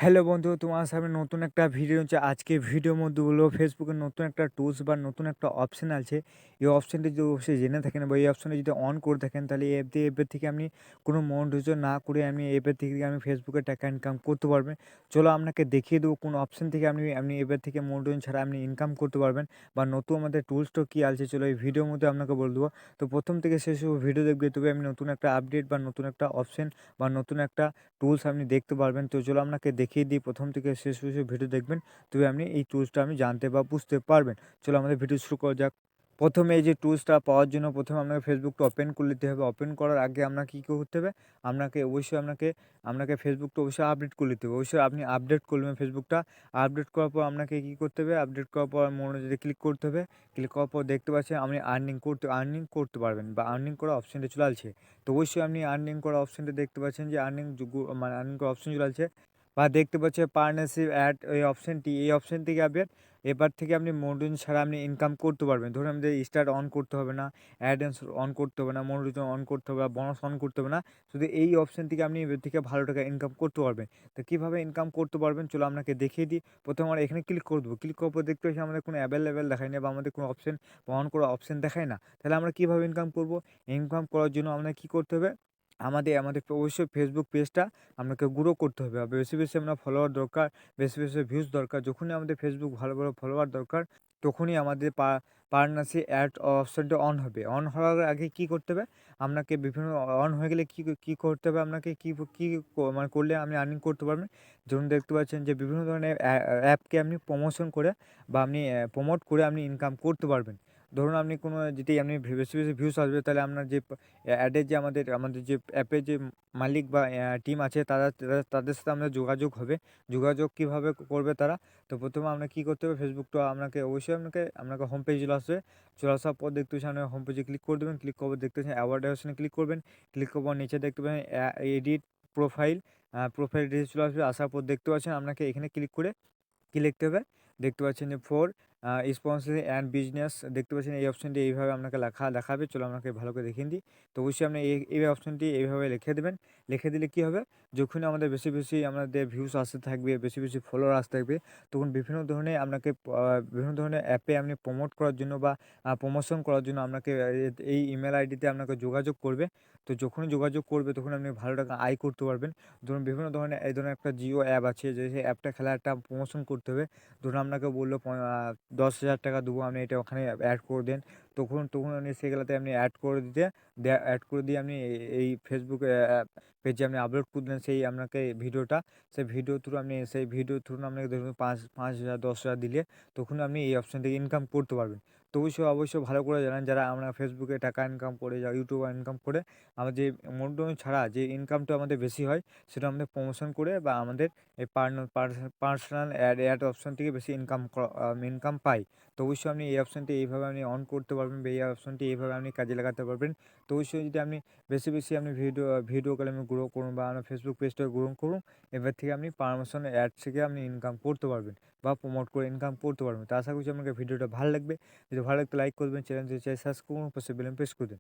Hello বন্ধু, তোমার সামনে নতুন একটা ভিডিও হচ্ছে। আজকে ভিডিওর মধ্যে বলবো ফেসবুকের নতুন একটা টুলস বা নতুন একটা অপশন আছে। এই অপশনটি যদি অবশ্যই জেনে থাকেন বা এই অপশনটি যদি অন করে থাকেন, তাহলে এই অ্যাপের থেকে আপনি কোনো মনিটাইজেশন না করে আপনি এই অ্যাপের থেকে আমি ফেসবুকে টাকা ইনকাম করতে পারবেন। চলো আপনাকে দেখিয়ে দেবো কোন অপশন থেকে আপনি আপনি অ্যাপের থেকে মনিটাইজেশন ছাড়া আপনি ইনকাম করতে পারবেন বা নতুন আমাদের টুলসটা কী আছে। চলো এই ভিডিওর মধ্যে আপনাকে বলে দেবো। তো প্রথম থেকে শেষ ভিডিও দেখবে, তবে আমি নতুন একটা আপডেট বা নতুন একটা অপশন বা নতুন একটা টুলস আপনি দেখতে পারবেন। তো চলো আপনাকে দেখিয়ে দিই, প্রথম থেকে শেষ পর্যন্ত ভিডিও দেখবেন, তবে আপনি এই টুলসটা আপনি জানতে বা বুঝতে পারবেন। চলো আমাদের ভিডিও শুরু করা যাক। প্রথমে এই যে টুলসটা পাওয়ার জন্য প্রথমে আপনাকে ফেসবুকটা ওপেন করে নিতে হবে। ওপেন করার আগে আপনাকে কী করতে হবে, আপনাকে ফেসবুকটা অবশ্যই আপডেট করে নিতে হবে। অবশ্যই আপনি আপডেট করবেন ফেসবুকটা। আপডেট করার পর আপনাকে কী করতে হবে, আপডেট করার পর মনোযোগে ক্লিক করতে হবে। ক্লিক করার পর দেখতে পাচ্ছেন আপনি আর্নিং করতে পারবেন বা আর্নিং করার অপশানটা চলে আসছে। তো অবশ্যই আপনি আর্নিং করা অপশনটা দেখতে পাচ্ছেন যে মানে আর্নিং করা অপশন চলে আসছে বা দেখতে পাচ্ছেন পার্টনারশিপ অ্যাড, এই অপশন থেকে আপনি এবার থেকে আপনি মনোরঞ্জন ছাড়া আপনি ইনকাম করতে পারবেন। ধরুন আমাদের স্টার অন করতে হবে না, অ্যাডেন্স অন করতে হবে না, মনোরঞ্জন অন করতে হবে বা বোনাস অন করতে হবে না। শুধু এই অপশন থেকে আপনি এবার থেকে ভালো টাকা ইনকাম করতে পারবেন। তো কীভাবে ইনকাম করতে পারবেন চলো আপনাকে দেখিয়ে দিই। প্রথমে আমরা এখানে ক্লিক করে দেবো। ক্লিক করার পর দেখতে পাচ্ছি আমাদের কোনো অ্যাভেলেবেল দেখায় না বা আমাদের কোনো অপশন অন করা অপশন দেখায় না। তাহলে আমরা কীভাবে ইনকাম করব? ইনকাম করার জন্য আপনাকে কী করতে হবে, আমাদের অবশ্যই ফেসবুক পেজটা আপনাকে গ্রো করতে হবে। আর বেশি বেশি আপনার ফলোয়ার দরকার, বেশি বেশি ভিউজ দরকার। যখনই আমাদের ফেসবুক ভালো ভালো ফলোয়ার দরকার, তখনই আমাদের পার্টনারশিপ অ্যাড অপশনটা অন হবে। অন হওয়ার আগে কী করতে হবে, আপনাকে বিভিন্ন অন হয়ে গেলে কী করতে হবে, আপনাকে মানে করলে আপনি আর্নিং করতে পারবেন। ধরুন দেখতে পাচ্ছেন যে বিভিন্ন ধরনের অ্যাপকে আপনি প্রমোশন করে বা আপনি প্রমোট করে আপনি ইনকাম করতে পারবেন। ধরুন আপনি কোনো যদি আপনি বেশি বেশি ভিউজ আসবে, তাহলে আপনার যে অ্যাডের যে আমাদের যে অ্যাপের যে মালিক বা টিম আছে, তাদের সাথে আমাদের যোগাযোগ হবে। যোগাযোগ কীভাবে করবে তারা? তো প্রথমে আপনাকে কী করতে হবে, ফেসবুকটা অবশ্যই আপনাকে হোম পেজে চলে আসবে। চলে আসার পর দেখতে পাচ্ছেন আপনি হোম পেজে ক্লিক করে দেবেন। ক্লিক করার পর দেখতে পাচ্ছেন অ্যাওয়ার্ড অপশনে ক্লিক করবেন। ক্লিক করার পর নিচে দেখতে পাবেন এডিট প্রোফাইল। প্রোফাইল ডিটেইলস চলে আসবে। আসার পর দেখতে পাচ্ছেন আপনাকে এখানে ক্লিক করে কি লিখতে হবে? দেখতে পাচ্ছেন যে ফর স্পন্সর অ্যান্ড বিজনেস, দেখতে পাচ্ছেন এই অপশনটি এইভাবে আপনাকে লেখা দেখাবে। চলো আপনাকে ভালো করে দেখিয়ে দিই। তো অবশ্যই আপনি এই অপশনটি এইভাবে লিখে দেবেন। লিখে দিলে কী হবে? যখনই আমাদের বেশি বেশি আমাদের ভিউজ আসতে থাকবে, বেশি বেশি ফলোয়ার আসতে থাকবে, তখন বিভিন্ন ধরনের আপনাকে বিভিন্ন ধরনের অ্যাপে আপনি প্রমোট করার জন্য বা প্রমোশন করার জন্য আপনাকে এই ইমেল আইডিতে আপনাকে যোগাযোগ করবে। তো যখনই যোগাযোগ করবে, তখন আপনি ভালো টাকা আয় করতে পারবেন। ধরুন বিভিন্ন ধরনের এই ধরনের একটা জিও অ্যাপ আছে, যে সেই অ্যাপটা খেলা একটা প্রমোশন করতে হবে। ধরুন আপনাকে বললো 10,000 টাকা দেবো, আপনি এটা ওখানে অ্যাড করে দেন। তখন আপনি সেগুলাতে আপনি অ্যাড করে দিয়ে আপনি এই ফেসবুক পেজে আপনি আপলোড করে দিলেন আপনাকে ভিডিওটা। সেই ভিডিও থ্রু আপনাকে ধরুন 5,000 10,000 দিলে, তখন আপনি এই অপশন থেকে ইনকাম করতে পারবেন। তো অবশ্যই ভালো করে জানেন, যারা আমরা ফেসবুকে টাকা ইনকাম করে, যারা ইউটিউবার ইনকাম করে, আমার যে মনিটরিং ছাড়া যে ইনকামটা আমাদের বেশি হয়, সেটা আমাদের প্রমোশন করে বা আমাদের এই পার্সোনাল অ্যাড অপশন থেকে বেশি ইনকাম পাই। তো অবশ্যই আপনি এই অপশনটি এইভাবে আপনি অন করতে পারবেন বা এই অপশনটি এইভাবে আপনি কাজে লাগাতে পারবেন। তো অবশ্যই যদি আপনি বেশি বেশি আপনি ভিডিও কলে আপনি গ্রো করুন বা আপনার ফেসবুক পেজটা গ্রো করুন, এবার থেকে আপনি পারমিশন অ্যাড থেকে আপনি ইনকাম করতে পারবেন বা প্রমোট করে ইনকাম করতে পারবেন। তো আশা করছি আপনাকে ভিডিওটা ভালো লাগবে। যদি ভালো লাগতো লাইক করবেন, চ্যানেলটি সাবস্ক্রাইব করুন, পাশে বেল আইকন প্রেস করে দিন।